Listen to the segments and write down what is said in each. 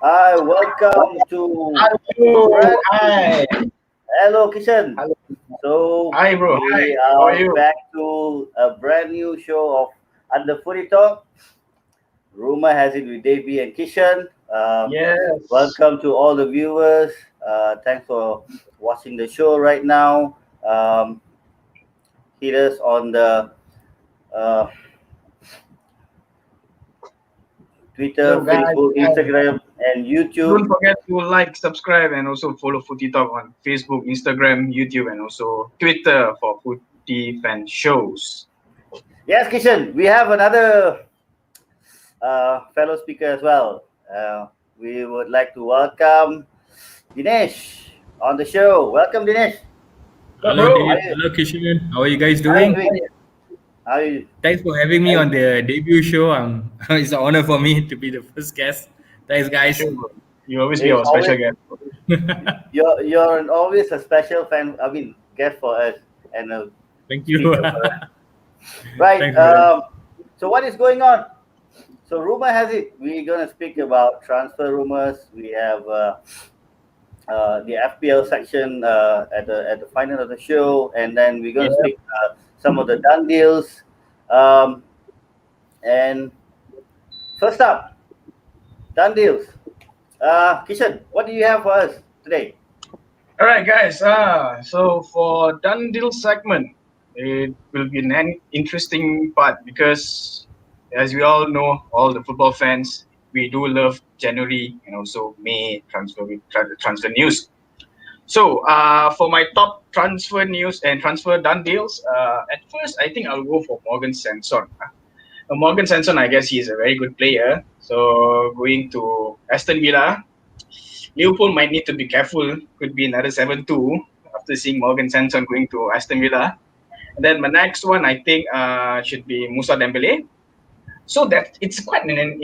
Hi, welcome to Hello, brand. hi, Hello, Kishen. hello, So hi, bro. Hi, we how are are you? back to a brand new show of Under Footy Talk. Rumor has it with Dev B and Kishen. Yes. Welcome to all the viewers. Thanks for watching the show right now. Um, Hit us on the uh, Twitter, Hello, guys. Facebook, Hi. Instagram, and YouTube. Don't forget to like, subscribe, and also follow Footy Talk on Facebook, Instagram, YouTube, and also Twitter for Footy fan shows. Yes, Kishen, we have another fellow speaker as well. We would like to welcome Dinesh on the show. Welcome, Dinesh. Hello, Hello bro. How Dave, are you, hello Kishen. How are you guys how are you doing? doing? How are you? Thanks for having me Are you- on the debut show. It's an honor for me to be the first guest. Thanks, guys. Sure, bro. You always be It's our special always guest. always a special fan. I mean, guest for us and a Thank you. speaker for us. Right. Thanks, brother. So what is going on? So rumor has it we're gonna speak about transfer rumors. We have the FPL section at the final of the show, and then we're gonna Yeah. speak some of the done deals. Um, and first up, done deals. Kishan, what do you have for us today? All right, guys. So for done deal segment, it will be an interesting part because, as we all know, all the football fans, we do love January and also May transfer news. So, for my top transfer news and transfer done deals, at first I think I'll go for Morgan Sanson. Morgan Sanson, I guess he's a very good player. So going to Aston Villa, Liverpool might need to be careful. Could be another 7-2 after seeing Morgan Sanson going to Aston Villa. And then my next one, I think, should be Musa Dembele. So that it's quite an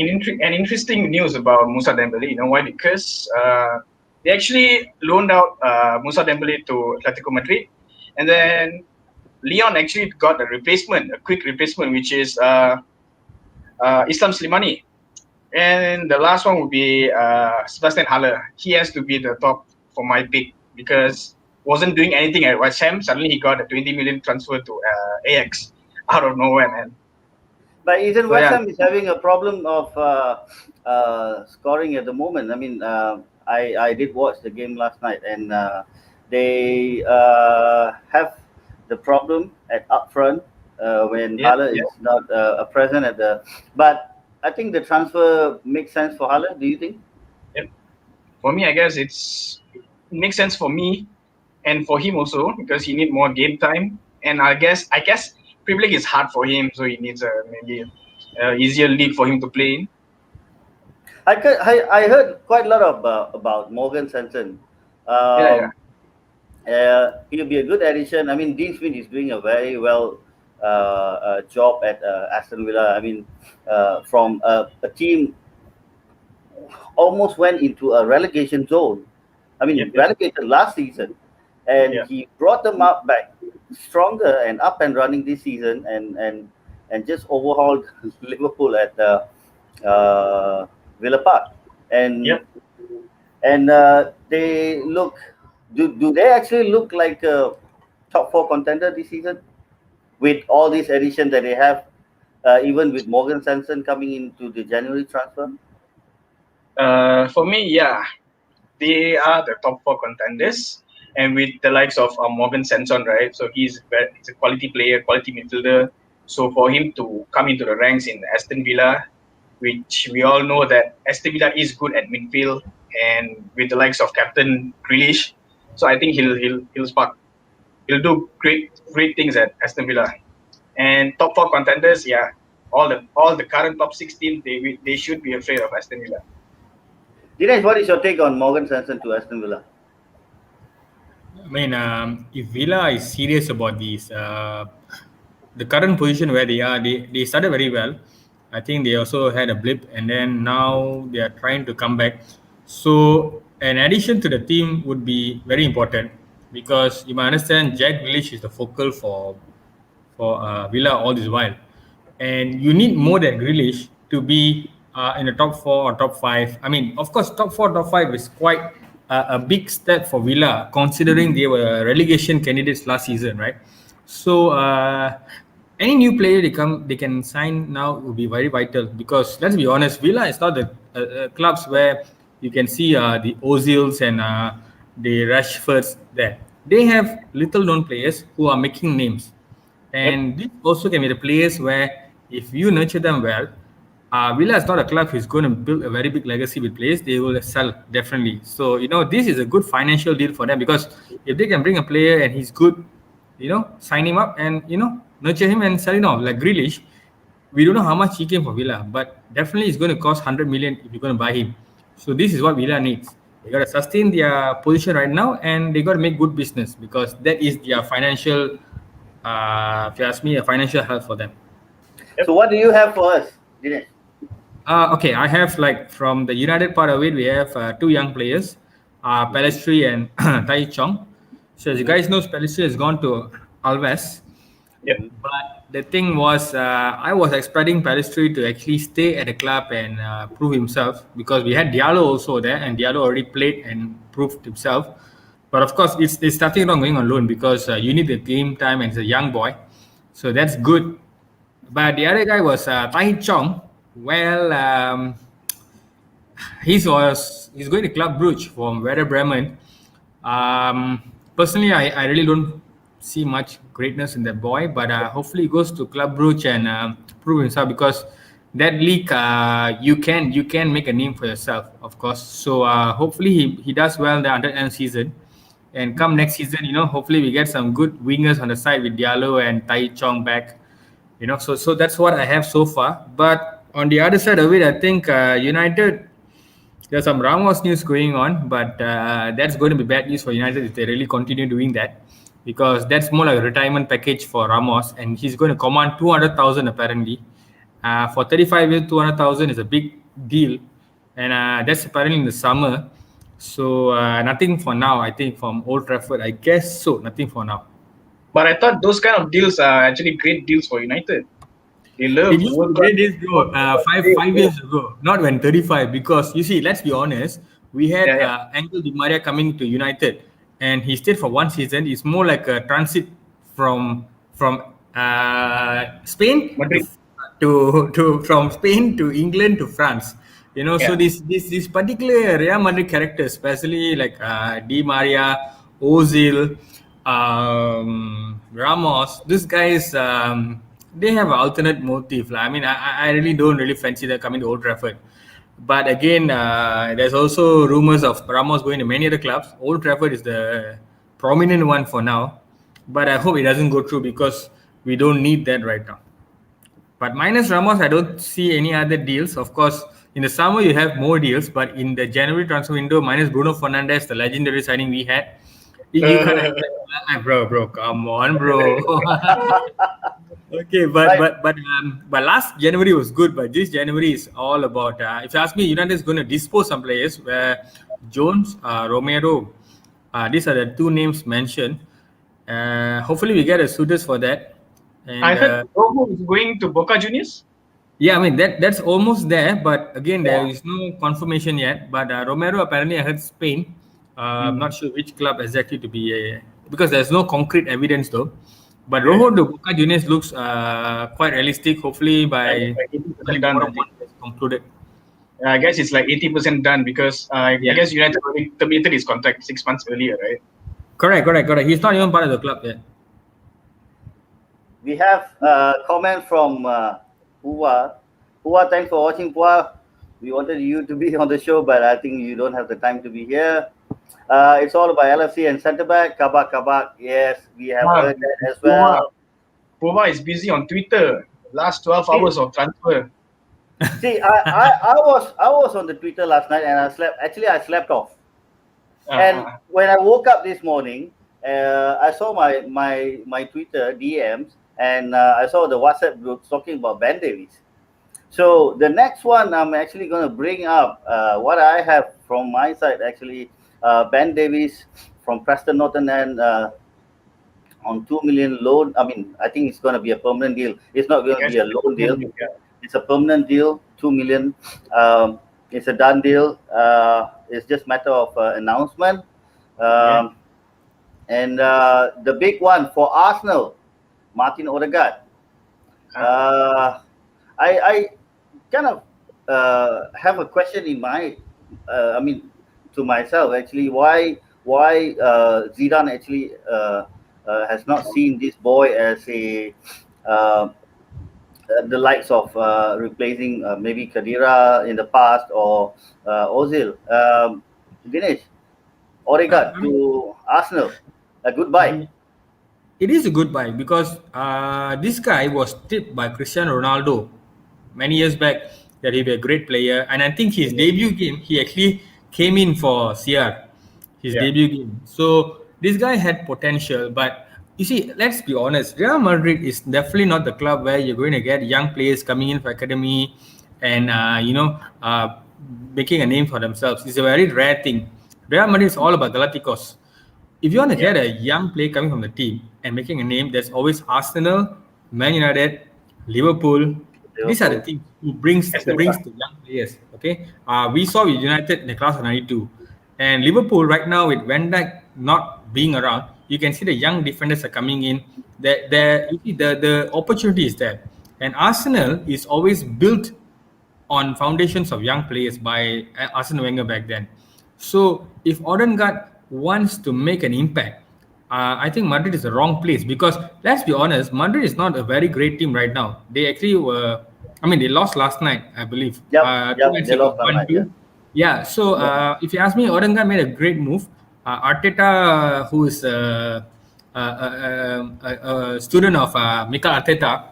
interesting news about Musa Dembele. You know why? Because they actually loaned out Musa Dembele to Atletico Madrid, and then Leon actually got a quick replacement, which is Islam Slimani. And the last one would be Sebastian Haller. He has to be the top for my pick because wasn't doing anything at West Ham. Suddenly he got a 20 million transfer to AX out of nowhere, man. But isn't So West yeah, Ham is having a problem of scoring at the moment? I mean, I did watch the game last night, and they have the problem at up front when yeah, Haller is not present at the. But I think the transfer makes sense for Haller. Do you think? yeah. For me, I guess it makes sense for me and for him also because he need more game time. And I guess Premier League is hard for him, so he needs a maybe easier league for him to play in. I heard quite a lot about Morgan Sanson. Yeah, yeah, Um, he'll be a good addition. I mean, Dean Smith is doing a very well job at Aston Villa. I mean, from a team almost went into a relegation zone. I yep, mean, yep, relegated last season, and yeah. he brought them up back stronger and up and running this season, and just overhauled Liverpool at Villa Park, and Yep. they look. Do they actually look like a top four contender this season with all these additions that they have, even with Morgan Sanson coming into the January transfer? For me, yeah, they are the top four contenders, and with the likes of Morgan Sanson, right? So he's a quality player, quality midfielder. So for him to come into the ranks in Aston Villa, which we all know that Aston Villa is good at midfield, and with the likes of Captain Grealish, so I think he'll spark. He'll do great things at Aston Villa. And top four contenders, yeah, all the current top 16, they should be afraid of Aston Villa. Dinesh, what is your take on Morgan Sanson to Aston Villa? If Villa is serious about this, the current position where they are, they started very well. I think they also had a blip, and then now they are trying to come back. So an addition to the team would be very important because you might understand Jack Grealish is the focal for Villa all this while, and you need more than Grealish to be in the top 4 or top 5. I mean, of course, top 4, top 5 is quite a big step for Villa, considering they were relegation candidates last season, right? So any new player they can sign now will be very vital, because let's be honest, Villa is not the clubs where you can see the Ozils and the Rashfords there. They have little known players who are making names. And this also can be the players where, if you nurture them well, Villa is not a club who's going to build a very big legacy with players. They will sell, definitely. So, this is a good financial deal for them, because if they can bring a player and he's good, sign him up and, nurture him and sell him off. Like Grealish, we don't know how much he came for Villa, but definitely it's going to cost 100 million if you're going to buy him. So this is what Villa needs. They got to sustain their position right now, and they got to make good business, because that is their financial, if you ask me, a financial help for them. So what do you have for us, Dinesh? Okay, I have, like, from the United part of it, we have two young players, Pellistri and Tai Chong. So as you guys know, Pellistri has gone to Alves. Yep. But the thing was, I was expecting Pellistri to actually stay at the club and prove himself, because we had Diallo also there, and Diallo already played and proved himself. But of course, it's nothing wrong going on loan, because you need the game time, and he's a young boy. So that's good. But the other guy was Tai Chong. Well, he's going to Club Brugge from Werder Bremen. Personally, I really don't see much greatness in that boy, but hopefully he goes to Club Brugge and prove himself, because that league, you can make a name for yourself, of course. So hopefully he does well the under end season, and come next season, hopefully we get some good wingers on the side with Diallo and Tai Chong back. So that's what I have so far. But on the other side of it, I think United, there's some Ramos news going on, but that's going to be bad news for United if they really continue doing that, because that's more like a retirement package for Ramos, and he's going to command 200,000 apparently. For 35 years, 200,000 is a big deal, and that's apparently in the summer. So nothing for now, I think, from Old Trafford. I guess so, nothing for now. But I thought those kind of deals are actually great deals for United. They love It used to be great days, bro. Five years ago, not when 35. Because you see, let's be honest, we had Angel Di Maria coming to United, and he stayed for one season. It's more like a transit from Spain Madrid. from Spain to England to France. So this particular Real Madrid character, especially like Di Maria, Ozil, Ramos, these guys, they have an alternate motive. I mean, I really don't fancy them coming to Old Trafford. But again, there's also rumors of Ramos going to many other clubs. Old Trafford is the prominent one for now. But I hope it doesn't go through, because we don't need that right now. But minus Ramos, I don't see any other deals. Of course, in the summer, you have more deals. But in the January transfer window, minus Bruno Fernandes, the legendary signing we had, you can't bro, come on, bro. Okay, but last January was good, but this January is all about. If you ask me, United is going to dispose some players, where Jones, Romero, these are the two names mentioned. Hopefully, we get a suitors for that. And, I heard Romo is going to Boca Juniors. Yeah, I mean that's almost there, but again, there is no confirmation yet. But Romero, apparently, I heard Spain. I'm not sure which club exactly to be, because there's no concrete evidence though. But Rojo de Boca Juniors looks quite realistic. Hopefully by 80% done. Concluded. I guess it's like 80% done, because I guess United already terminated his contract 6 months earlier, right? Correct. He's not even part of the club yet. We have a comment from Pua. Pua, thanks for watching, Pua. We wanted you to be on the show, but I think you don't have the time to be here. It's all about LFC and centre back. Kabak. Yes, we have heard that as well. Puma is busy on Twitter. Last 12 hours of transfer. See, I was on the Twitter last night, and I slept off. And when I woke up this morning, I saw my Twitter DMs, and I saw the WhatsApp group talking about Ben Davies. So the next one, I'm actually going to bring up what I have from my side. Actually, Ben Davies from Preston North End on 2 million loan. I mean, I think it's going to be a permanent deal. It's not going to be a loan deal. It's a permanent deal. 2 million. It's a done deal. It's just matter of announcement. And the big one for Arsenal, Martin Odegaard. I kind of have a question in my, to myself actually, why Zidane actually has not seen this boy as a the likes of replacing maybe Khedira in the past or Ozil. Dinesh, Odegaard to Arsenal, a good buy. It is a good buy because this guy was tipped by Cristiano Ronaldo many years back that he'd be a great player, and I think his debut game he actually came in for CR, his debut game. So this guy had potential, but you see, let's be honest, Real Madrid is definitely not the club where you're going to get young players coming in for academy and making a name for themselves. It's a very rare thing. Real Madrid is all about Galacticos. If you want to get a young player coming from the team and making a name, there's always Arsenal, Man United, Liverpool. These are the teams who brings the young players. Okay, we saw with United in the class of '92, and Liverpool right now with Van Dijk not being around, you can see the young defenders are coming in. The opportunity is there, and Arsenal is always built on foundations of young players by Arsene Wenger back then. So if Odegaard wants to make an impact, I think Madrid is the wrong place because let's be honest, Madrid is not a very great team right now. They actually were, they lost last night, I believe. They lost last night. Yeah. So if you ask me, Odegaard made a great move. Arteta, who is a student of Mikel Arteta,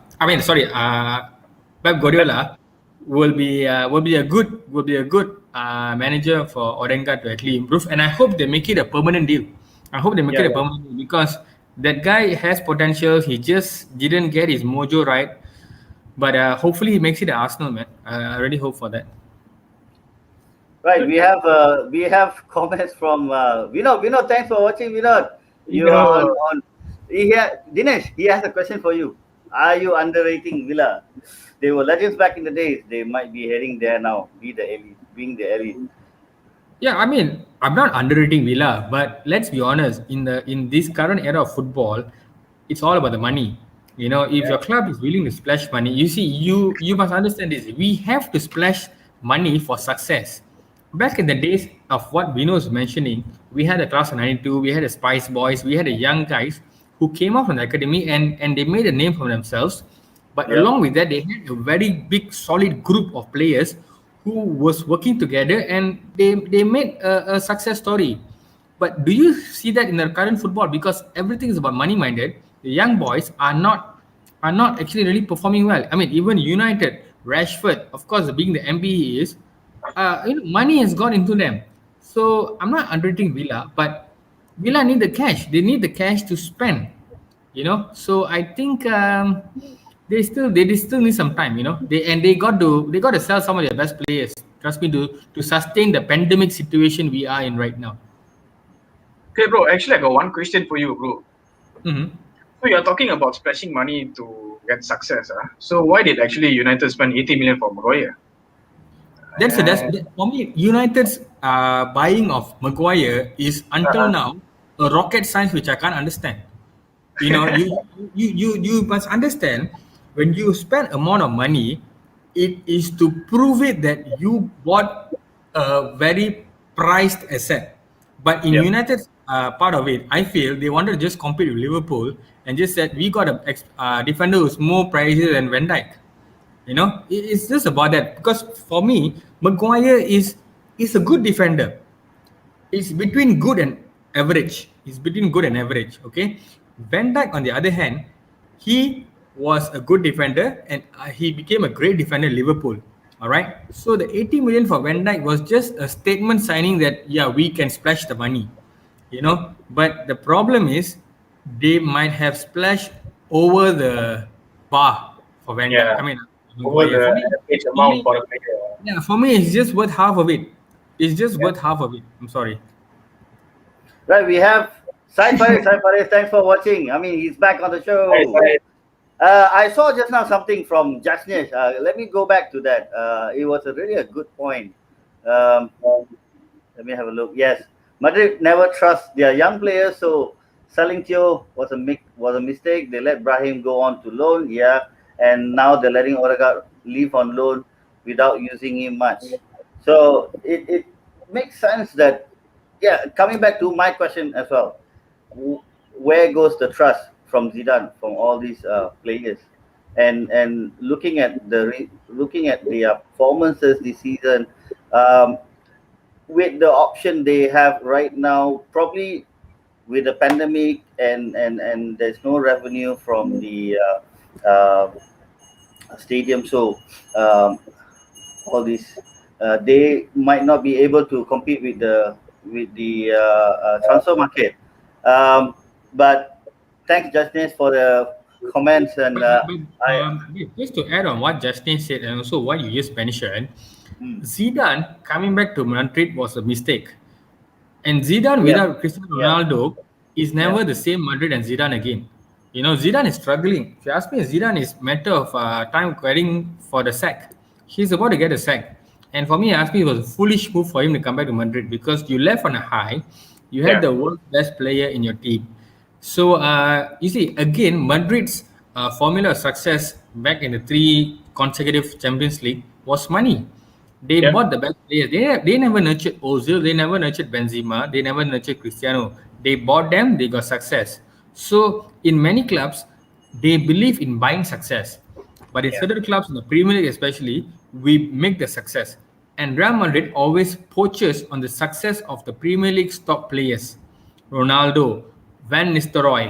Pep Guardiola, will be a good manager for Odegaard to actually improve, and I hope they make it a permanent deal. Because that guy has potential. He just didn't get his mojo right, but hopefully he makes it at Arsenal, man. I really hope for that. Right, we have comments from Vinod. Thanks for watching, Vinod. You are on. Dinesh, he has a question for you. Are you underrating Villa? They were legends back in the days. They might be heading there now, being the elite. Yeah, I'm not underrating Villa, but let's be honest. In this current era of football, it's all about the money. If your club is willing to splash money, you must understand this. We have to splash money for success. Back in the days of what Vino was mentioning, we had a class of '92, we had the Spice Boys, we had the young guys who came out from the academy and they made a name for themselves. But along with that, they had a very big, solid group of players who was working together and they made a success story. But do you see that in the current football? Because everything is about money minded, the young boys are not actually really performing well. Even United, Rashford, of course, being the MP he is, money has gone into them. So I'm not underrating Villa, but Villa need the cash. They need the cash to spend. So I think they still need some time. They got to sell some of their best players. Trust me, to sustain the pandemic situation we are in right now. Okay, bro. Actually, I got one question for you, bro. Mm-hmm. So you're talking about splashing money to get success. So why did actually United spend 80 million for Maguire? That's for me. United's buying of Maguire is until now a rocket science which I can't understand. You must understand when you spend amount of money, it is to prove it that you bought a very priced asset. But in United's part of it, I feel they wanted to just compete with Liverpool and just said we got a defender who's more pricey than Van Dijk. It's just about that. Because for me, Maguire is a good defender. It's between good and average. Okay. Van Dijk, on the other hand, he was a good defender and he became a great defender in Liverpool. All right. So the 80 million for Van Dijk was just a statement signing that we can splash the money. But the problem is they might have splashed over the bar for Van Dijk. For me, it's just worth half of it. I'm sorry. Right, we have Sai Faris. Thanks for watching. He's back on the show. I saw just now something from Jasnesh. Let me go back to that. It was really a good point. Um, Let me have a look. Yes, Madrid never trust their young players, so selling Theo was a mistake. They let Brahim go on to loan, yeah, and now they're letting Odegaard leave on loan without using him much. So it makes sense that, yeah. Coming back to my question as well, where goes the trust from Zidane from all these players? And looking at their performances this season, um, with the option they have right now, probably with the pandemic and there's no revenue from the stadium, so all this they might not be able to compete with the transfer market. Um, but thanks, Justin, for the comments, and I. Just to add on what Justin said and also what you just mentioned, Mm, Zidane coming back to Madrid was a mistake. And Zidane yeah, without Cristiano yeah, Ronaldo is yeah, never the same Madrid and Zidane again. You know, Zidane is struggling. If you ask me, Zidane is matter of time waiting for the sack. He's about to get a sack. And for me, ask me, it was a foolish move for him to come back to Madrid because you left on a high. You had Yeah, the world's best player in your team. So, you see, again, Madrid's formula of success back in the three consecutive Champions League was money. They yeah, bought the best players. They never nurtured Ozil. They never nurtured Benzema. They never nurtured Cristiano. They bought them. They got success. So in many clubs, they believe in buying success, but in yeah. certain clubs, in the Premier League especially, we make the success. And Real Madrid always poaches on the success of the Premier League's top players: Ronaldo, Van Nistelrooy,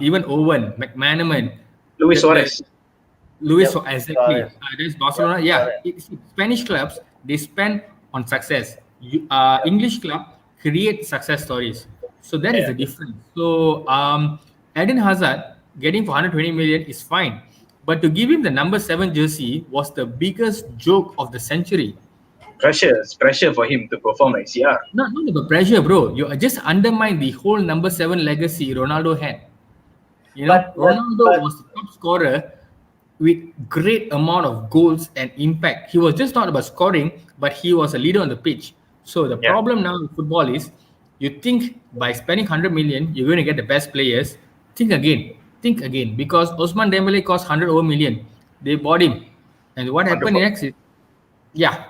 even Owen, McManaman. Luis The Suarez. Luis, yep, exactly. Suarez, There's yep, Barcelona. Yeah, Suarez. Spanish clubs they spend on success. English club create success stories. So that is Yeah, the difference. So Eden Hazard getting for 120 million is fine, but to give him the number 7 jersey was the biggest joke of the century. pressure for him to perform like CR. Not the pressure, bro. You just undermine the whole number 7 legacy Ronaldo had. You know, But but Ronaldo but was the top scorer with great amount of goals and impact. He was just not about scoring, but he was a leader on the pitch. So the Yeah, problem now in football is you think by spending 100 million, you're going to get the best players. Think again. Think again. Because Osman Dembele cost 100 over million. They bought him. And what happened wonderful. next is, yeah.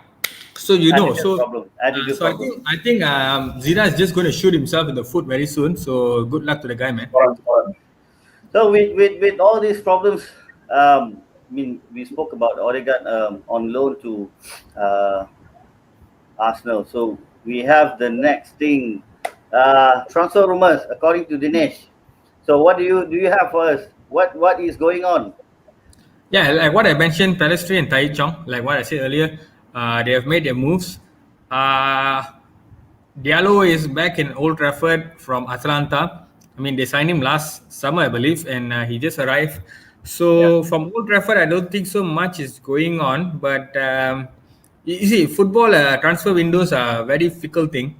So you know, attitude so problem, attitude so I problem. think I think Zidane is just going to shoot himself in the foot very soon. So good luck to the guy, man. So with all these problems, I mean, we spoke about Odegaard on loan to uh, Arsenal. So we have the next thing, transfer rumors, according to Dinesh. So what do you have for us? What is going on? Yeah, like what I mentioned, Palestri and Tai Chong, like what I said earlier, they have made their moves. Uh, Diallo is back in Old Trafford from Atlanta. I mean, they signed him last summer, I believe, and he just arrived. Yeah, So from Old Trafford, I don't think so much is going on. But you see, football transfer windows are a very fickle thing.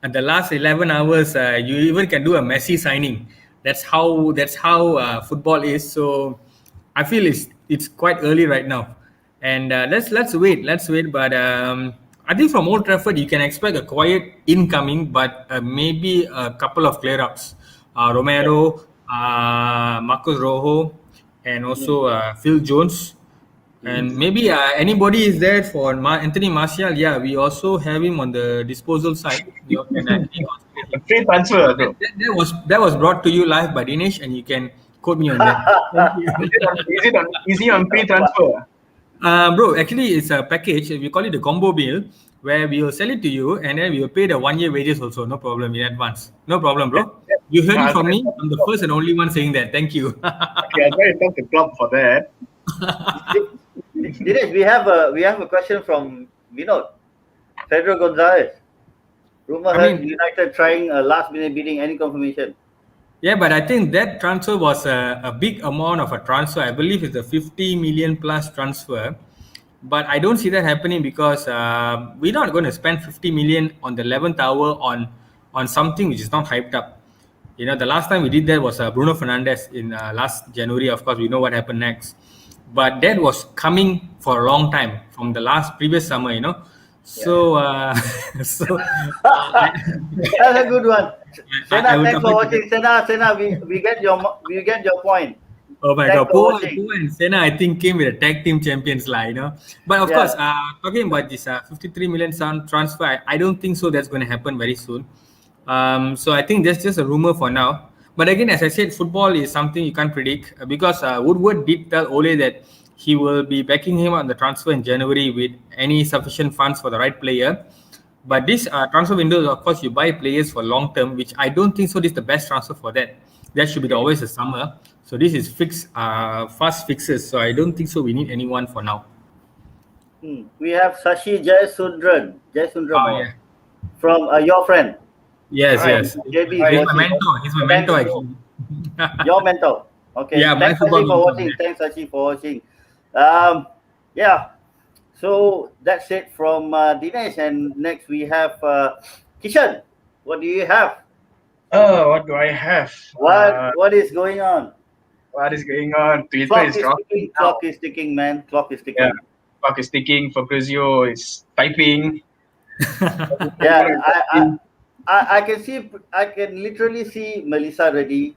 At the last 11 hours, you even can do a Messi signing. That's how football is. So I feel it's quite early right now, and let's wait. But I think from Old Trafford you can expect a quiet incoming, but maybe a couple of clear ups. Yeah. Romero, Marcos Rojo, and Mm. also Phil Jones, Mm. and maybe anybody is there for Anthony Martial. Yeah, we also have him on the disposal side. You can actually consider a him. free So transfer, that, bro. that, that was that was brought to you live by Dinesh, and you can quote me on that. Thank you. Is he on free transfer? Bro, actually, it's a package. We call it the combo bill, where we will sell it to you, and then we will pay the 1 year wages also. No problem in advance. No problem, Yeah, bro. You heard yeah. it I'll from try to me. talk I'm to the Klopp. first and only one saying that. Thank you. Okay, I'll try to talk to Klopp for that. Dinesh, we have a question from Vinod. Pedro Gonzalez. Rumor I has mean, United trying a last minute bidding. Any confirmation? yeah, but I think that transfer was a big amount of a transfer. I believe it's a 50 million plus transfer. But I don't see that happening because we're not going to spend 50 million on the 11th hour on something which is not hyped up. The last time we did that was Bruno Fernandes in last January. Of course, we know what happened next, but that was coming for a long time from the previous summer. So so That's a good one. I Sena, would thanks for avoid watching. Sena, we get your point. Oh my Thanks God, for Poa watching. and Senna, I think came with a tag team champions But of course, Yeah. talking about this 53 million sound transfer, I don't think so. That's going to happen very soon. So I think that's just a rumor for now. But again, as I said, football is something you can't predict because Woodward did tell Ole that he will be backing him on the transfer in January with any sufficient funds for the right player. But this transfer window, of course, you buy players for long term, which I don't think so. This is the best transfer for that. That should be always a summer. So this is fixed, fast fixes. So I don't think so. We need anyone for now. We have Sashi Jayasundram Yeah. from your friend. Yes, Right. yes. JB is He's my watching. mentor. He's my mentor actually. Your mentor. Okay. Yeah, my Thanks football Sashi for mentor, watching. yeah. Thanks Sashi for watching. Yeah. So that's it from Dinesh, and next we have Kishan. What do you have? Oh, what do I have? What is going on? What is going on? Twitter Clock is is rocking ticking. now. Clock is ticking, man. Clock is ticking. Yeah, clock is ticking. Fabrizio is typing. Yeah, I can literally see Melissa Reddy,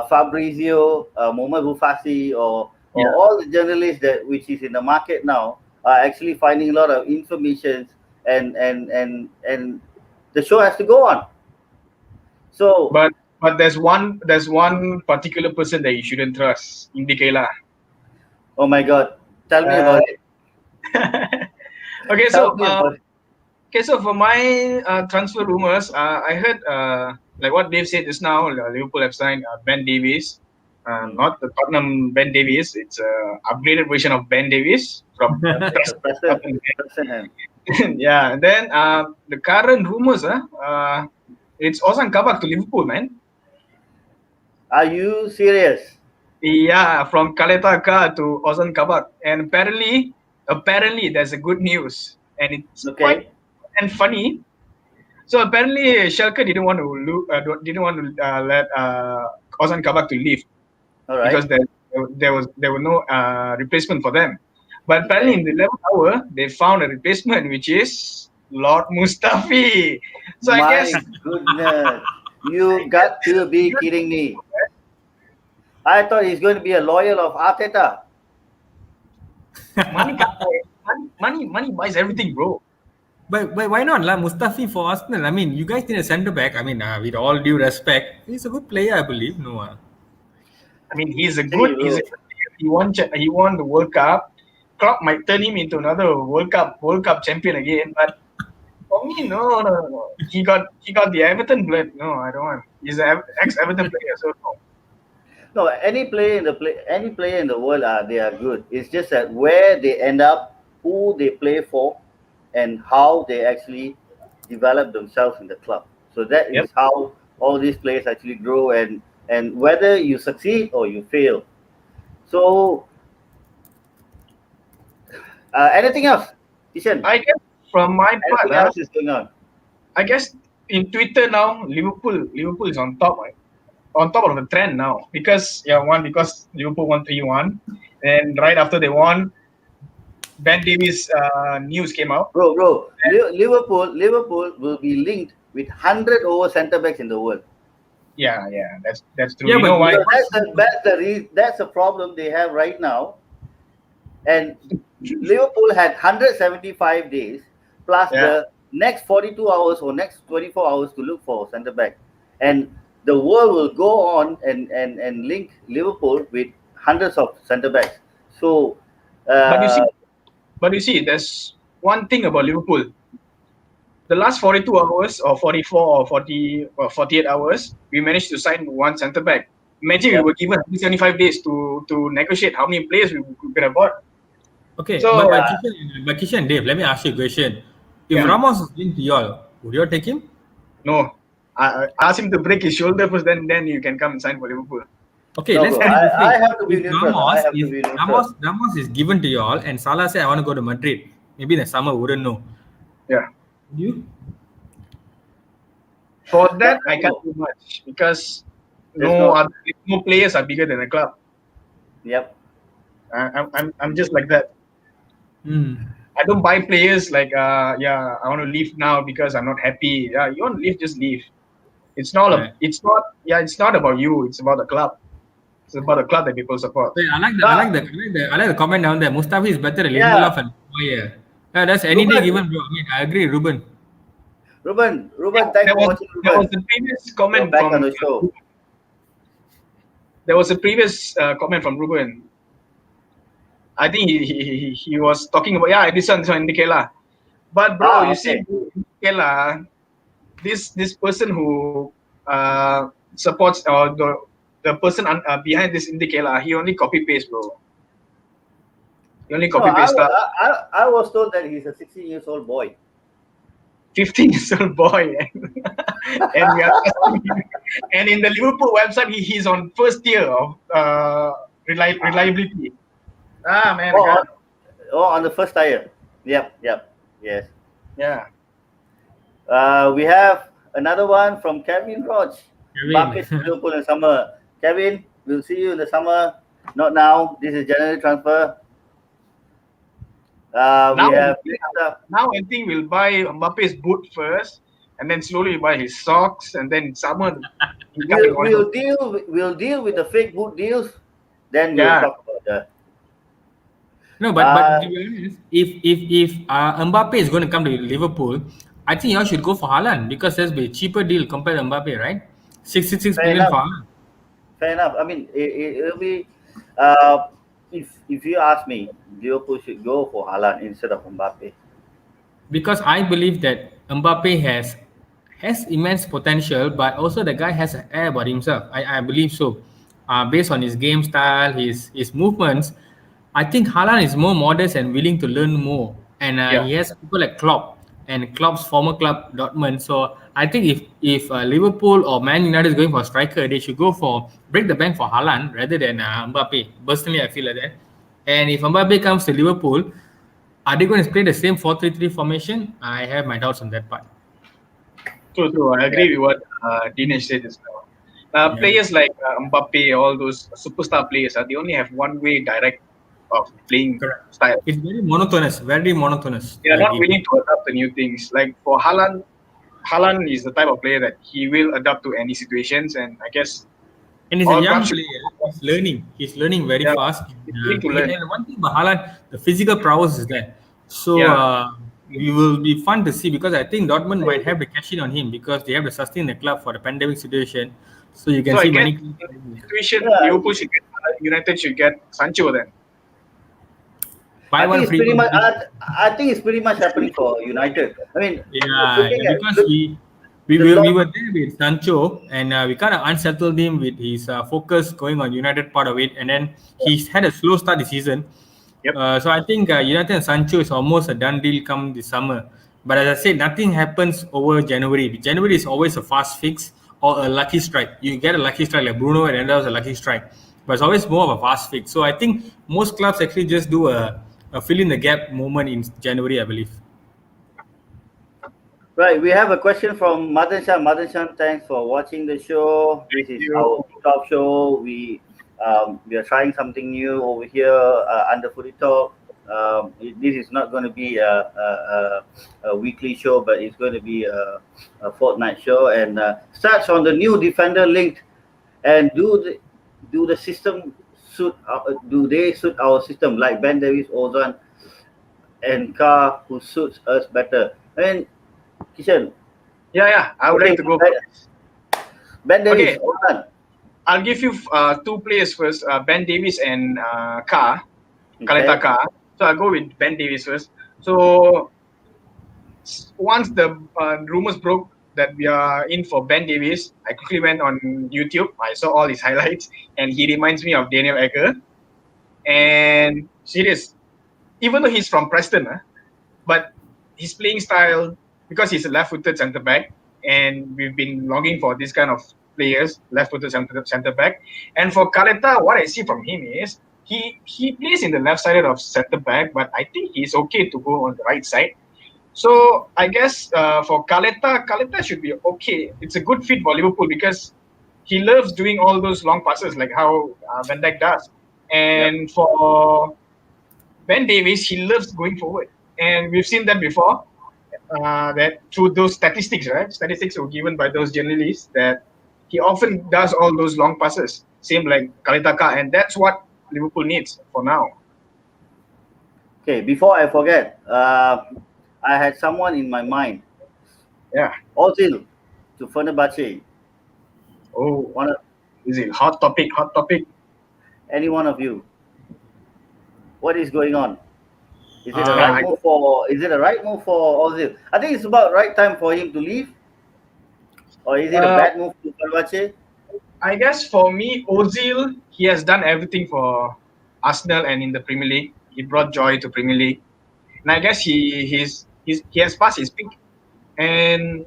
Fabrizio, Mohamed Bufasi, or Yeah. all the journalists which is in the market now are actually finding a lot of information, and the show has to go on. So, But there's one particular person that you shouldn't trust, Indicala. oh my God, tell me about it. Okay, Tell me about it. so for my transfer rumors, I heard like what Dave said just now, Liverpool have signed Ben Davies. Not the Tottenham Ben Davies. It's a upgraded version of Ben Davies from Preston. yeah. And then the current rumors, it's Ozan Kabak to Liverpool, man. Are you serious? Yeah, from Kaletaka to Ozan Kabak, and apparently there's a good news, and it's quite and funny. So apparently Schalke didn't want to let Ozan Kabak to leave. All right. Because there were no replacement for them. But apparently in the 11th hour, they found a replacement, which is Lord Mustafi. So My I guess goodness, you got to be kidding me. I thought he's going to be a loyal of Arteta. money buys everything, bro. But why not Mustafi for Arsenal? I mean, you guys need a centre back. I mean, with all due respect, he's a good player, I believe. No. I mean, he's a good player. He won the World Cup. Klopp might turn him into another World Cup champion again. But for me, no. He got the Everton blood. No, I don't want. He's an ex-Everton player, so no. No, any player in the world, they are good. It's just that where they end up, who they play for, and how they actually develop themselves in the club. So that is how all these players actually grow, and whether you succeed or you fail. So, anything else, Kishan? I guess from my part, Anything else is going on? I guess in Twitter now, Liverpool is on top, right? On top of the trend now because Liverpool won 3-1, and right after they won, Ben Davies news came out. Bro, Liverpool will be linked with 100 over centre backs in the world. Yeah, that's true. Yeah, you know why? That's the problem they have right now. And Liverpool had 175 days plus the next 42 hours or next 24 hours to look for centre back, and the world will go on and link Liverpool with hundreds of centre backs. So, but you see, there's one thing about Liverpool. The last 42 hours or 44 or 40 or 48 hours, we managed to sign one centre back. Imagine we were given 75 days to negotiate how many players we could have bought. Okay, so, but Kishan, Dave, let me ask you a question. If Ramos is linked to y'all, would you all take him? No. I ask him to break his shoulder first, then you can come and sign for Liverpool. Okay, let's put it this way. I have to be neutral. Ramos is given to y'all, and Salah said, I want to go to Madrid. Maybe in the summer, wouldn't know. Yeah. You? For that, But I can't do much because there's no. no players are bigger than the club. Yep. I'm just like that. Hmm. I don't buy players like I want to leave now because I'm not happy. Yeah, you want to leave, just leave. Right. It's not about you. It's about the club. It's about the club that people support. Wait, But I like the comment down there. Mustafi is better than yeah, Lindelof and Maguire. Yeah, that's any day Ruben, given, bro. I mean, I agree, Ruben. Ruben, Yeah, thanks for watching, there was Ruben. a previous You're comment back on from the show. comment from Ruben. I think he was talking about this one Indicela. But bro, Ah, you see okay. Indicela, this person who supports or the person behind this Indicela, he only copy paste, bro. He only No, copy paste stuff. I was told that he's a 16 years old boy. 15 years old boy, and we are and in the Liverpool website, he's on first tier of reliability. Ah man, I Oh, can't. on the first tire. Yep, yes. Yeah. We have another one from Kevin Roach. Kevin. Mbappe to Liverpool in summer. Kevin, we'll see you in the summer. Not now. This is January transfer. We Now, have now I think we'll buy Mbappe's boot first, and then slowly buy his socks, and then summer he come in order. we'll deal with the fake boot deals. Then we'll Yeah. talk about the. No, but to be honest, if Mbappe is going to come to Liverpool, I think y'all should go for Haaland because there's be a cheaper deal compared to Mbappe, right? 66 Fair million enough. for Haaland. Fair enough. I mean, it'll be. Uh, if you ask me, Liverpool should go for Haaland instead of Mbappe. Because I believe that Mbappe has immense potential, but also the guy has an air about himself. I believe so. Based on his game style, his movements, I think Haaland is more modest and willing to learn more. And Yeah. he has people like Klopp and Klopp's former club Dortmund. So I think if Liverpool or Man United is going for a striker, they should go for break the bank for Haaland rather than Mbappe. Personally, I feel like that. And if Mbappe comes to Liverpool, are they going to play the same 4-3-3 formation? I have my doubts on that part. True. I Yeah. agree with what Dinesh said just now. Yeah. Players like Mbappe, all those superstar players, they only have one way direct of playing Correct. style. It's very monotonous, They are the not game. willing to adapt to new things. Like for Haaland is the type of player that he will adapt to any situations, and I guess And he's a all young clubs should player. He's learning. He's learning very yeah, fast. he's willing to learn. And one thing about Haaland, the physical prowess is there. So Yeah. we will be fun to see because I think Dortmund might have the cash in on him because they have to sustain the club for the pandemic situation. So you can So I see guess many. in this situation, Yeah. Liverpool should get United should get Sancho then. Buy I think one it's free pretty one. much. I think it's pretty much happening for United. I mean, Yeah, looking at because look, the we long. were there with Sancho and we kind of unsettled him with his focus going on United part of it, and then he's had a slow start this season. Yep. So I think United and Sancho is almost a done deal come this summer. But as I said, nothing happens over January. January is always a fast fix or a lucky strike. You get a lucky strike like Bruno and Enda was a lucky strike, but it's always more of a fast fix. So I think most clubs actually just do a fill in the gap moment in January, I believe. Right, we have a question from Madan Shah. Madan Shah, thanks for watching the show. This is you. our top show. We are trying something new over here under Footy Talk. This is not going to be a weekly show, but it's going to be a fortnight show, and starts on the new Defender linked. And do the system suit? Do they suit our system like Ben Davis, Ozan, and Carr, who suits us better? I mean, Kishen, Yeah. I would like to go. Ben Davis, Okay. Ozan. I'll give you two players first, Ben Davis and Carr, Kaleta Carr. So I'll go with Ben Davis first. So once the rumors broke that we are in for Ben Davis, I quickly went on YouTube. I saw all his highlights, and he reminds me of Daniel Egger. And serious, even though he's from Preston, but his playing style, because he's a left-footed centre back, and we've been longing for this kind of players, left-footed centre back. And for Kaleta, what I see from him is he plays in the left side of centre back, but I think he's okay to go on the right side. So I guess for Kaleta should be okay. It's a good fit for Liverpool because he loves doing all those long passes like how Van Dijk does. Yep. And for Ben Davies, he loves going forward. And we've seen that before, that through those statistics, right? Statistics were given by those journalists that he often does all those long passes, same like Kalitaka, and that's what Liverpool needs for now. Okay, before I forget, I had someone in my mind. Yeah. Ozil to Fenerbahce. Oh, One of, is it hot topic? Hot topic. any one of you. What is going on? Is it a Uh, right move for? Is it a right move for Ozil? I think it's about right time for him to leave, or is it a bad move to Fenerbahce? I guess for me, Ozil, he has done everything for Arsenal and in the Premier League. He brought joy to Premier League, and I guess he has passed his peak. And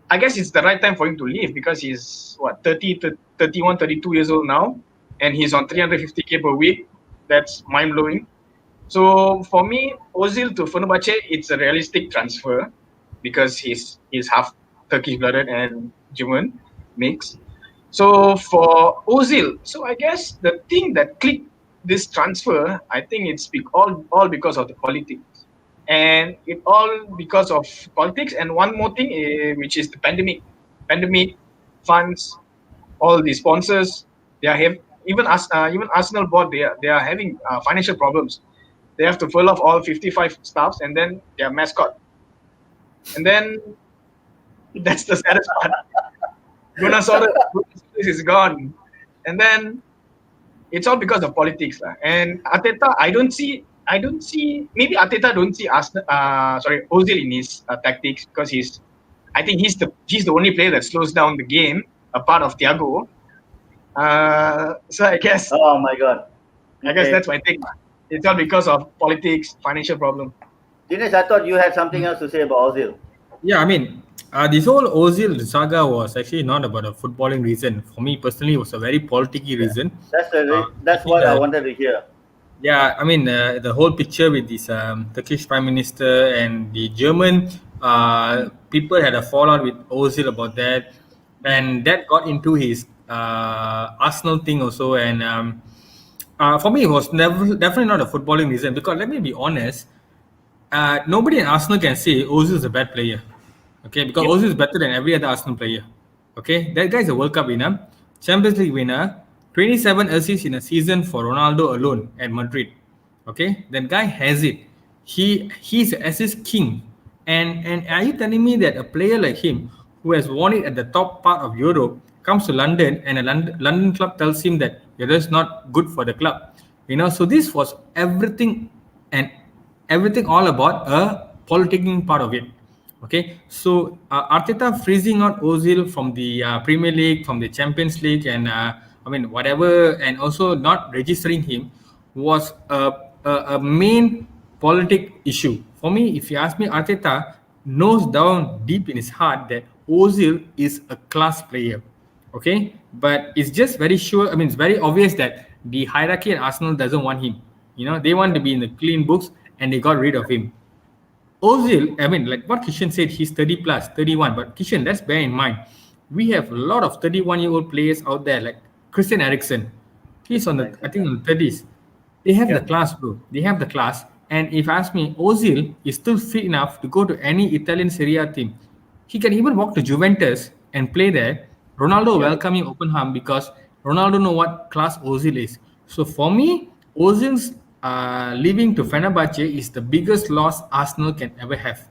I guess it's the right time for him to leave because he's what 30 to 31, 32 years old now, and he's on 350k per week. That's mind blowing. So for me, Ozil to Fenerbahce, it's a realistic transfer because he's half Turkish blooded and German mix. So for Ozil, so I guess the thing that clicked this transfer, I think it's all because of the politics, and it all because of politics. And one more thing, which is the pandemic funds, all the sponsors, they are even Arsenal board, they are having financial problems. They have to fill off all 55 staffs and then their mascot, and then that's the saddest part. Gunasaurus is gone, and then it's all because of politics, lah. And Arteta, I don't see. Maybe Arteta don't see Ozil in his tactics because I think he's the only player that slows down the game, apart of Thiago. So I guess Oh my God. that's my take. It's all because of politics, financial problem. Dinesh, I thought you had something else to say about Ozil. Yeah, I mean, this whole Ozil saga was actually not about a footballing reason. For me personally, it was a very politicky reason. That's what I wanted to hear. Yeah, I mean, the whole picture with this Turkish Prime Minister and the German people had a fallout with Ozil about that, and that got into his Arsenal thing also. And for me, it was definitely not a footballing reason because let me be honest, nobody in Arsenal can say Ozil is a bad player. Okay, because Ozil is better than every other Arsenal player. Okay, that guy is a World Cup winner, Champions League winner, 27 assists in a season for Ronaldo alone at Madrid. Okay, that guy has it. He's an assist king. And are you telling me that a player like him, who has won it at the top part of Europe, comes to London and a London club tells him that you're just not good for the club? So this was and everything all about a politicking part of it. Okay, so Arteta freezing out Ozil from the Premier League, from the Champions League, and whatever, and also not registering him was a main politic issue for me. If you ask me, Arteta knows down deep in his heart that Ozil is a class player. Okay, but it's just very sure. I mean, it's very obvious that the hierarchy at Arsenal doesn't want him. They want to be in the clean books, and they got rid of him. Ozil, I mean, like what Kishen said, he's 30 plus, 31. But Kishen, let's bear in mind, we have a lot of 31-year-old players out there, like Christian Eriksen. He's on I think, on the 30s. They have the class, bro. They have the class. And if you ask me, Ozil is still fit enough to go to any Italian Serie A team. He can even walk to Juventus and play there. Ronaldo welcome him open arm because Ronaldo know what class Ozil is. So for me, Ozil's leaving to Fenerbahce is the biggest loss Arsenal can ever have.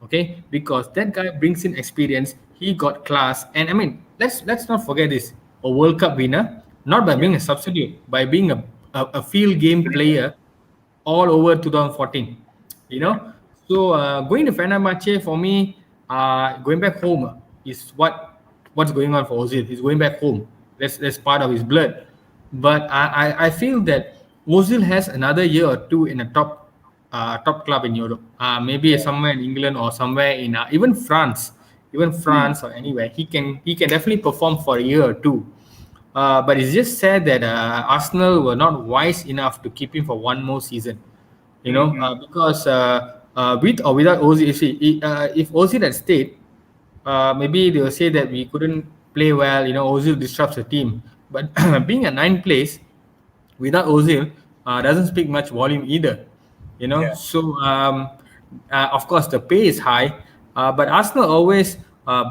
Okay, because that guy brings in experience. He got class, and I mean, let's not forget this: a World Cup winner, not by being a substitute, by being a field game player all over 2014. So going to Fenerbahce for me, going back home is what's going on for Ozil. He's going back home. That's part of his blood. But I feel that Ozil has another year or two in a top club in Europe. Maybe somewhere in England or somewhere in even France or anywhere. He can definitely perform for a year or two. But it's just sad that Arsenal were not wise enough to keep him for one more season. Because with or without Ozil. If Ozil had stayed, maybe they will say that we couldn't play well. Ozil disrupts the team. But being a ninth place without Ozil doesn't speak much volume either. Yeah. So of course the pay is high, but Arsenal always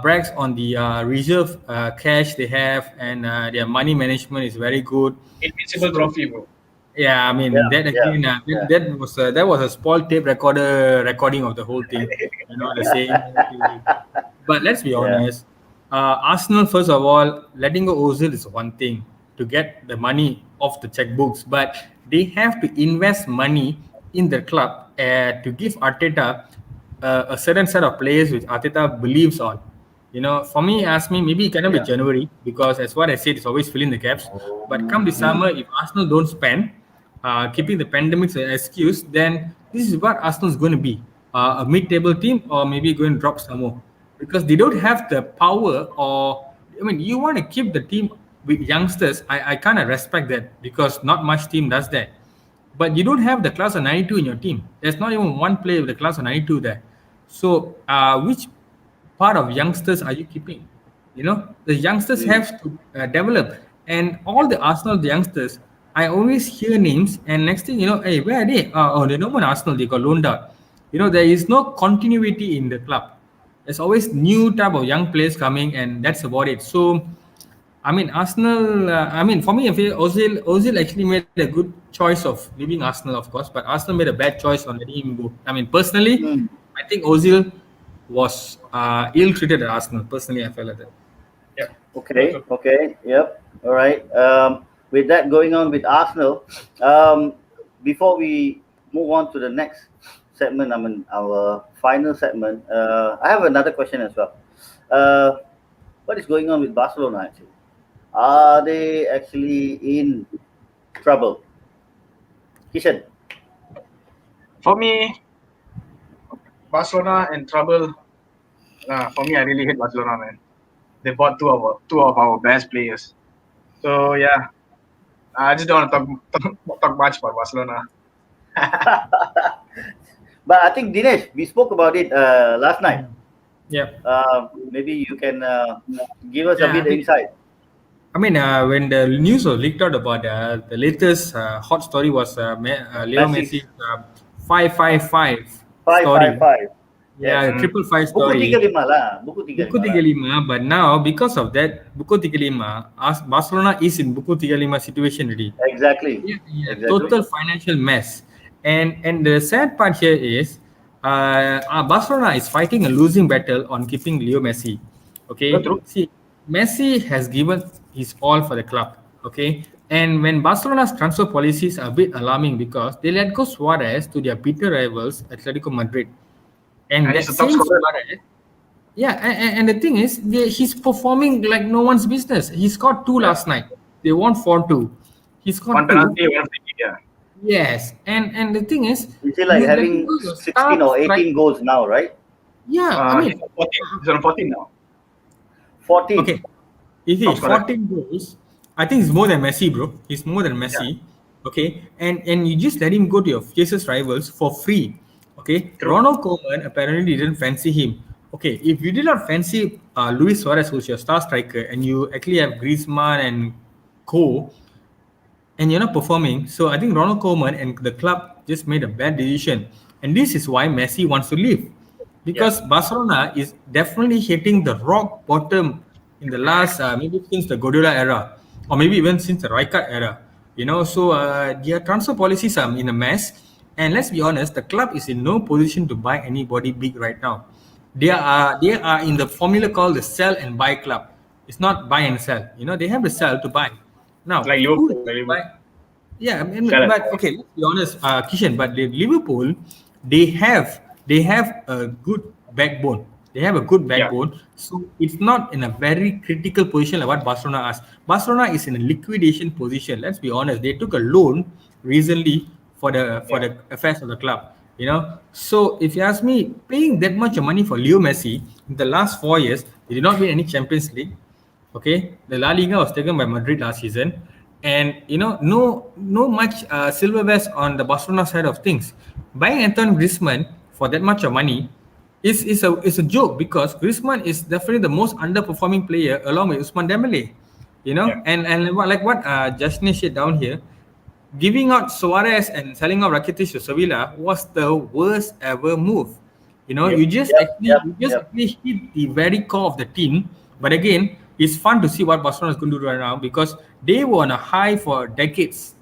brags on the reserve cash they have, and their money management is very good. Invincible trophy, bro. Yeah, I Yeah, mean that yeah, again. yeah. That was a spoiled tape recorder recording of the whole thing. The same. But let's be Yeah. honest. Arsenal, first of all, letting go Ozil is one thing to get the money off the checkbooks, but they have to invest money in the club to give Arteta a certain set of players which Arteta believes on. For me, ask me, maybe it cannot be Yeah. January because, as what I said, it's always filling the gaps. But come the Mm. summer, if Arsenal don't spend, keeping the pandemic as an excuse, then this is what Arsenal is going to be, a mid-table team, or maybe going to drop some more because they don't have the power. Or I mean, you want to keep the team with youngsters. I kind of respect that because not much team does that. But you don't have the class of 92 in your team. There's not even one player with the class of 92 there. So, which part of youngsters are you keeping? The youngsters Mm. have to develop, and all the Arsenal the youngsters. I always hear names, and next thing hey, where are they? Oh, they're no more in Arsenal. They got loaned out. There is no continuity in the club. There's always new type of young players coming, and that's about it. So, I mean, Arsenal. I mean, for me, I feel Ozil actually made a good choice of leaving Arsenal, of course, but Arsenal made a bad choice on letting him go. I mean, personally, Mm. I think Ozil was ill-treated at Arsenal. Personally, I felt like that. Yeah. Okay, okay, yep, all right. With that going on with Arsenal, um, before we move on to the next segment, I mean our final segment, I have another question as well. Uh, what is going on with Barcelona actually? Are they actually in trouble? Kishan. For me, Barcelona in trouble. For me, I really hate Barcelona, man. They bought two of our best players. So yeah, I just don't want to talk much about Barcelona. But I think Dinesh, we spoke about it last night. Yeah. Maybe you can give us a Yeah. bit insight. I mean, when the news was leaked out about the latest hot story was Leo Messi's Messi's 555 story. 555. Yes. Yeah, triple five Buku story. 35 lah. Buku Buku 35 lah. 35, but now because of that, Buku 35, Barcelona is in Buku 35 situation already. Exactly. Yeah, Exactly. total financial mess. And the sad part here is Barcelona is fighting a losing battle on keeping Leo Messi. Okay, True. see, Messi has given his all for the club. Okay, and when Barcelona's transfer policies are a bit alarming because they let go Suarez to their bitter rivals Atletico Madrid, and And that he's a top same scorer. Suarez. Yeah, and the thing is, he's performing like no one's business. He scored two last night. They won 4-2. He One scored two. penalty, one free kick. Yeah. Yes, and the thing is, You see, like you let having go your 16 or star 18 strike- goals now, right? Yeah, I mean, He's on 14. He's on 14 now. 14. okay, if he Top scorer. 14 goals, I think he's more than Messi, bro. He's more than Messi. Okay, and you just let him go to your fiercest rivals for free. Okay, True. Ronald Koeman apparently didn't fancy him. Okay, if you did not fancy Luis Suarez, who's your star striker, and you actually have Griezmann and Co, and you're not performing. So I think Ronald Koeman and the club just made a bad decision. And this is why Messi wants to leave. Because Barcelona is definitely hitting the rock bottom in the last, maybe since the Guardiola era, or maybe even since the Rijkaard era. So their transfer policies are in a mess. And let's be honest, the club is in no position to buy anybody big right now. They are in the formula called the sell and buy club. It's not buy and sell. They have the sell to buy. Now, Like who Liverpool. is buy? Yeah, I mean, Sell it. but okay, let's be honest, Kishan. But Liverpool, they have a good backbone. They have a good backbone, so it's not in a very critical position like what Barcelona is. Barcelona is in a liquidation position. Let's be honest. They took a loan recently for the affairs of the club. So if you ask me, paying that much money for Leo Messi in the last 4 years, they did not win any Champions League. Okay, the La Liga was taken by Madrid last season, and no much silverware on the Barcelona side of things. Buying Antoine Griezmann for that much of money is a joke, because Griezmann is definitely the most underperforming player along with Usman Dembele. Yeah. And like what Jashne said down here, giving out Suarez and selling out Rakitic to Sevilla was the worst ever move. Yep. You just actually hit the very core of the team. But again, it's fun to see what Barcelona is going to do right now, because they were on a high for decades.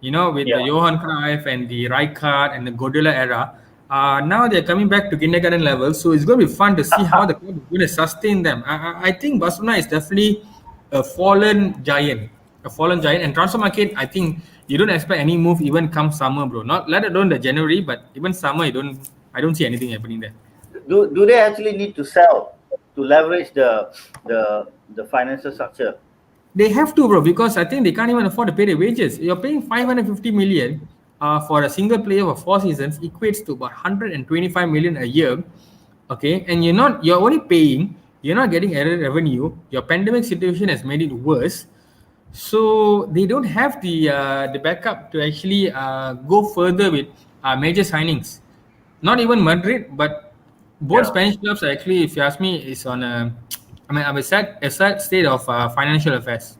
With the Yeah. Johan Cruyff and the Rijkaard and the Guardiola era. Now they're coming back to kindergarten level, so it's going to be fun to see how the club is going to sustain them. I think Barcelona is definitely a fallen giant, and transfer market. I think you don't expect any move even come summer, bro. Not let alone the January, but even summer, I don't see anything happening there. Do they actually need to sell to leverage the financial structure? They have to, bro, because I think they can't even afford to pay their wages. You're paying 550 million for a single player for 4 seasons, equates to about 125 million a year. Okay, and you're only paying, you're not getting added revenue. Your pandemic situation has made it worse. So they don't have the backup to actually go further with major signings. Not even Madrid, but both Yeah. Spanish clubs are actually, if you ask me, is on a sad state of financial affairs.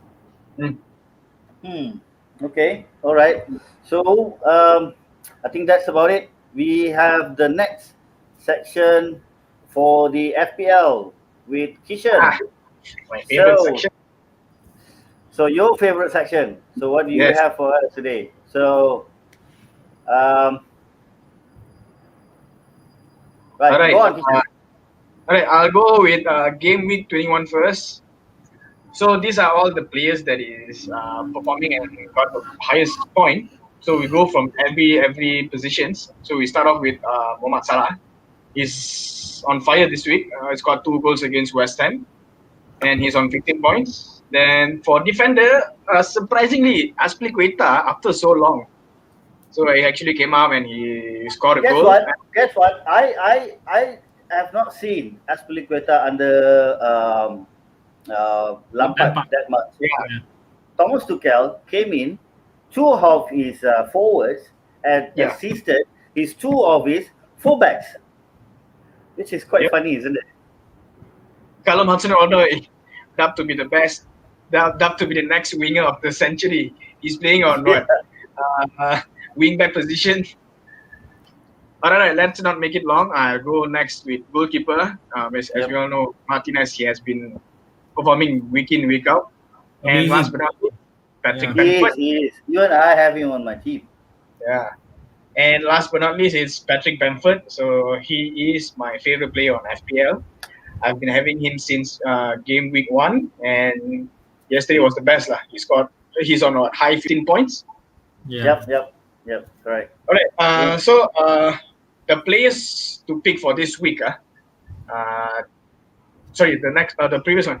Mm. Okay. All right. So I think that's about it. We have the next section for the FPL with Kishen. My favorite So- section. So your favorite section. So what do you Yes. have for us today? So, right, All right. go on. Kishen. All right, I'll go with game week 21 first. So these are all the players that is performing and got the highest point. So we go from every positions. So we start off with Mohamed Salah. He's on fire this week. He's got 2 goals against West Ham, and he's on 15 points. Then for defender, surprisingly, Azpilicueta after so long. So he actually came up and he scored a Guess goal. what? Guess what? I have not seen Azpilicueta under Lampard Lampard. that much. Yeah. Thomas Tuchel came in, 2 of his forwards, and Yeah. assisted his 2 of his fullbacks, which is quite Yep. funny, isn't it? Callum Hudson-Odoi, dubbed to be the best, dubbed to be the next winger of the century. He's playing on what? Wing back position. All right, let's not make it long. I'll go next with goalkeeper. As Yep. we all know, Martinez, he has been performing week in, week out. And Amazing. last but not least, Patrick Yeah. Bamford. He is. You and I have him on my team. Yeah. And last but not least, it's Patrick Bamford. So he is my favorite player on FPL. I've been having him since game week 1, and yesterday was the best lah. He's on a high 15 points. Yeah. Yep. Correct. All right. So the players to pick for this week. Sorry, the previous one.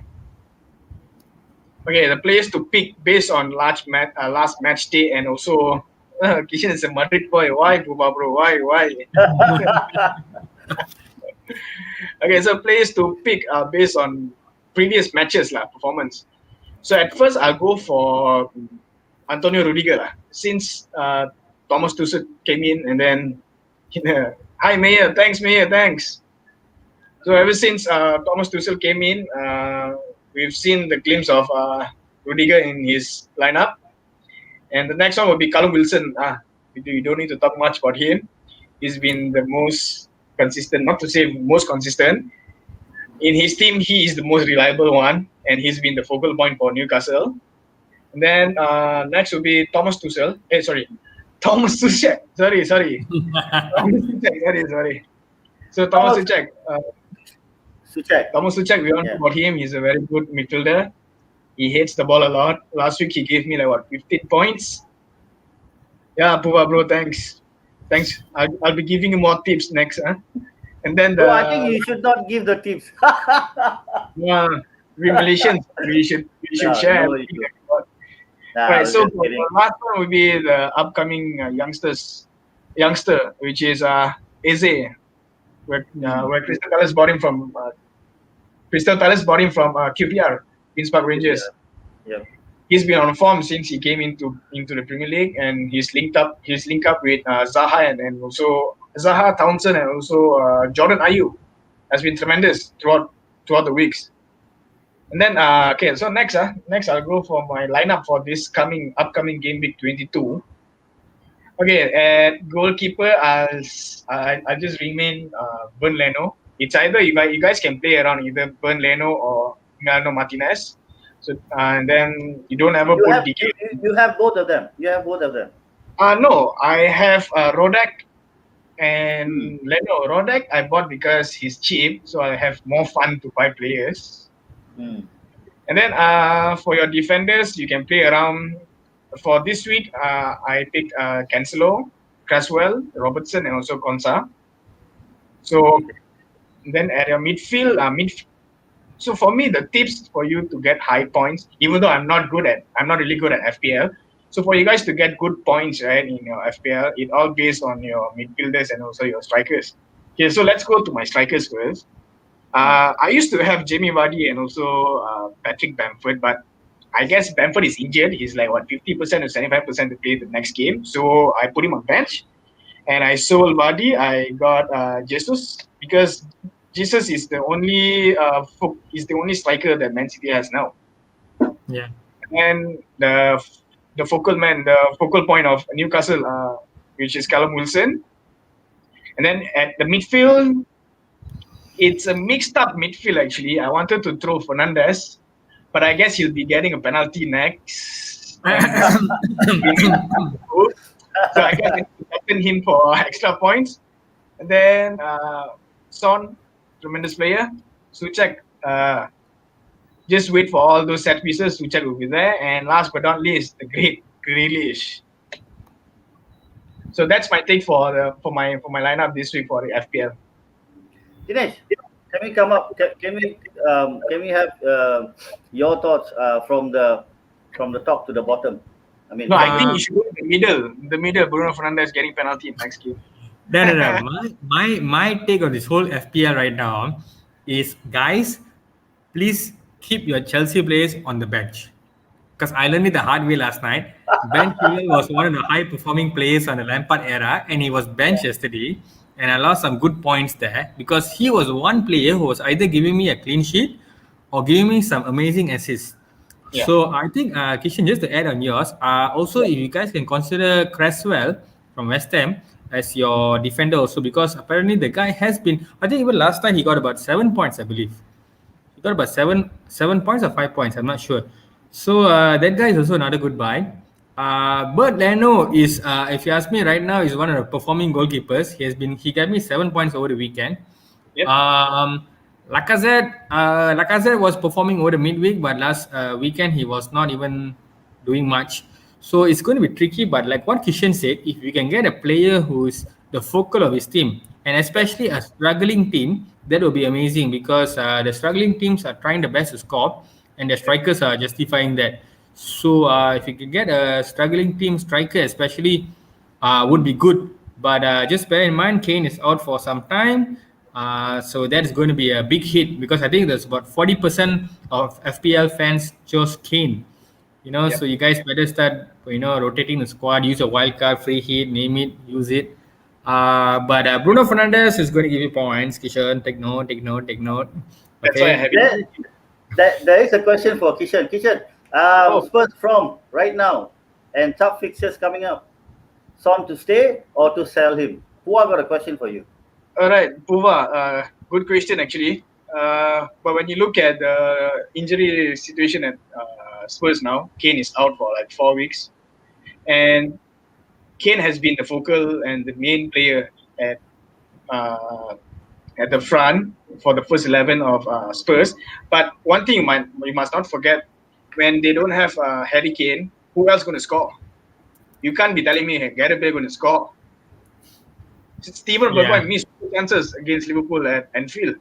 Okay, the players to pick based on last match day, and also Kishen is a Madrid boy. Why, Buba bro? Why? Okay, so players to pick based on previous matches performance. So at first I'll go for Antonio Rudiger since Thomas Tuchel came in, and then hi Mayor, thanks. So ever since Thomas Tuchel came in, we've seen the glimpse of Rudiger in his lineup. And the next one will be Callum Wilson. You don't need to talk much about him. He's been the most consistent, not to say most consistent. In his team, he is the most reliable one, and he's been the focal point for Newcastle. And then next will be Thomas Tuchel. Thomas Tuchel. Sorry. Sorry. So Thomas Tuchel. Suchek. Thomas Tuchel, we all know about him. He's a very good midfielder. He hits the ball a lot. Last week he gave me 15 points. Yeah, Puba bro, thanks. I'll be giving you more tips next. And then I think you should not give the tips. yeah, we Malaysians, we should share. No, everything. Nah, Right. So just kidding. the last one will be the upcoming youngster, which is Eze, where Crystal Palace bought him from QPR, Queens Park Rangers. Yeah. He's been on form since he came into the Premier League, and he's linked up with Zaha and also Zaha, Townsend, and also Jordan Ayew has been tremendous throughout the weeks. And then okay, so next I'll go for my lineup for this upcoming game week 22. Okay, at goalkeeper, I'll just remain Bern Leno. It's either you guys can play around either Bern Leno or Emiliano Martinez. So and then you don't ever You put have DK. you have both of them. You have both of them. No, I have Rodak and Leno. Rodak I bought because he's cheap, so I have more fun to buy players. And then for your defenders, you can play around. For this week, I picked Cancelo, Cresswell, Robertson, and also Konsa. So then at your midfield, so for me, the tips for you to get high points, even though I'm not really good at FPL. So for you guys to get good points, right, in your FPL, it all based on your midfielders and also your strikers. Okay, so let's go to my strikers first. I used to have Jamie Vardy and also Patrick Bamford, but I guess Bamford is injured. He's like 50% or 75% to play the next game. So I put him on bench, and I sold Vardy. I got Jesus because Jesus is the only striker that Man City has now. Yeah. And the focal point of Newcastle, which is Callum Wilson. And then at the midfield, it's a mixed up midfield actually. I wanted to throw Fernandes, but I guess he'll be getting a penalty next. So I guess I can captain him for extra points. And then Son, tremendous player. Suchek, just wait for all those set pieces. Suchek will be there. And last but not least, the great Grealish. So that's my take for my lineup this week for the FPL. Dinesh, can we come up? Can we have your thoughts from the top to the bottom? I mean, No, I think you should go in the middle. The middle, Bruno Fernandes getting penalty in next game. No. My take on this whole FPL right now is, guys, please keep your Chelsea players on the bench. Because I learned it the hard way last night. Ben Chilwell was one of the high-performing players on the Lampard era, and he was benched yesterday. And I lost some good points there because he was one player who was either giving me a clean sheet or giving me some amazing assists. Yeah. So I think, Kishen, just to add on yours, also if you guys can consider Cresswell from West Ham as your defender also, because apparently the guy has been, I think even last time he got about 7 points, I believe. He got about 7 points or 5 points, I'm not sure. So that guy is also another good buy. Bert Leno is, if you ask me right now, is one of the performing goalkeepers. He gave me 7 points over the weekend. Yep. Lacazette was performing over the midweek, but last weekend he was not even doing much. So it's going to be tricky. But like what Kishen said, if you can get a player who is the focal of his team, and especially a struggling team, that will be amazing because the struggling teams are trying the best to score, and the strikers are justifying that. So if you can get a struggling team striker, especially, would be good. But just bear in mind, Kane is out for some time. So that is going to be a big hit because I think there's about 40% of FPL fans chose Kane. Yep. So you guys better start, rotating the squad, use a wild card, free hit, name it, use it. But Bruno Fernandes is going to give you points. Kishen, take note. That's why I have it. There is a question for Kishen. Kishen, Spurs from right now and tough fixtures coming up. Son to stay or to sell him? Who got a question for you? All right, Puva, good question actually. But when you look at the injury situation at Spurs now, Kane is out for like 4 weeks, and Kane has been the focal and the main player at the front for the first 11 of Spurs. But one thing you must not forget, when they don't have Harry Kane, who else going to score? You can't be telling me Gareth Bale going to score. Steven Bergwijn missed 2 chances against Liverpool at Anfield.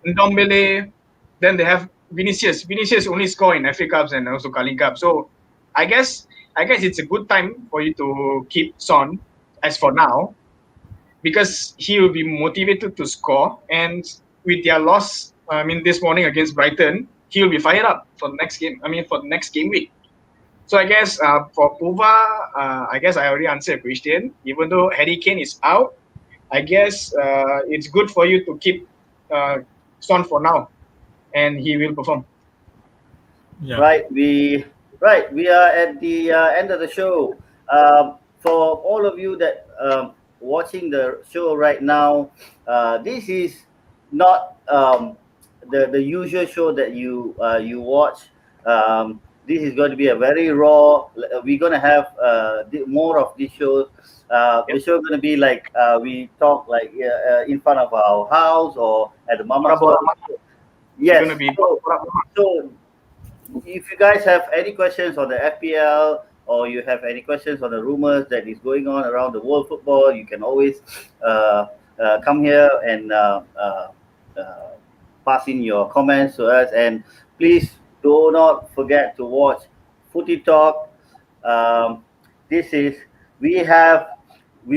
Ndombele, then they have Vinicius. Vinicius only score in FA Cups and also Carling Cup. So I guess it's a good time for you to keep Son as for now, because he will be motivated to score. And with their loss, this morning against Brighton, he will be fired up for the next game. For the next game week. So I guess for Pova, I guess I already answered your question. Even though Harry Kane is out, I guess it's good for you to keep Son for now, and he will perform. Yeah. We are at the end of the show. For all of you that watching the show right now, this is not the usual show that you watch. This is going to be a very raw. We're going to have more of these shows. The show going to be like we talk like in front of our house or at the mama's house. Yes. Gonna be So if you guys have any questions on the FPL or you have any questions on the rumors that is going on around the world football, you can always come here and pass in your comments to us. And please do not forget to watch Footy Talk. This is we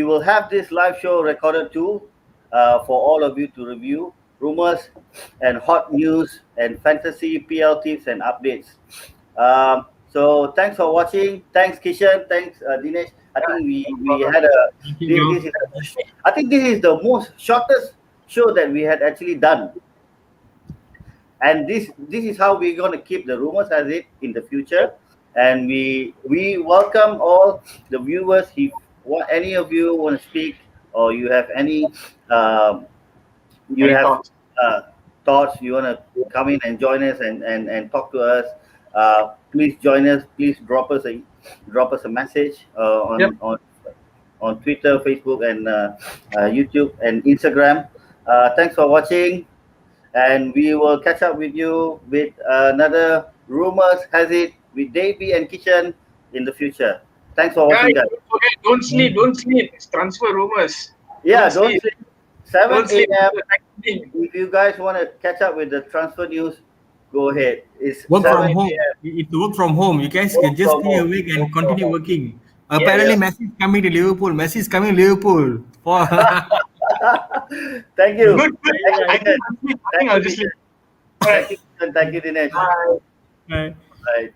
will have this live show recorded too for all of you to review rumors and hot news and fantasy PL tips and updates. So thanks for watching. Thanks Kishen. Thanks Dinesh. I think we had I think this is the most shortest show that we had actually done. And this is how we're going to keep the rumors as it in the future. And we welcome all the viewers. If any of you want to speak or you have any thoughts, you want to come in and join us and talk to us, please join us. Please drop us a message on Twitter, Facebook, and YouTube and Instagram. Thanks for watching, and we will catch up with you with another Rumors Has It with Dev B and Kishen in the future. Thanks for watching, guys. Don't forget, don't sleep. It's transfer rumors. Yeah, don't sleep. 7 a.m. If If you guys want to catch up with the transfer news, go ahead. It's Work 7 from home. a.m. It's work from home. You guys can just stay awake and continue working. Apparently, Messi is coming to Liverpool. Messi is coming to Liverpool. Thank you. Good. I think I'll just sleep. Thank you, Dinesh. Bye. Bye. Bye.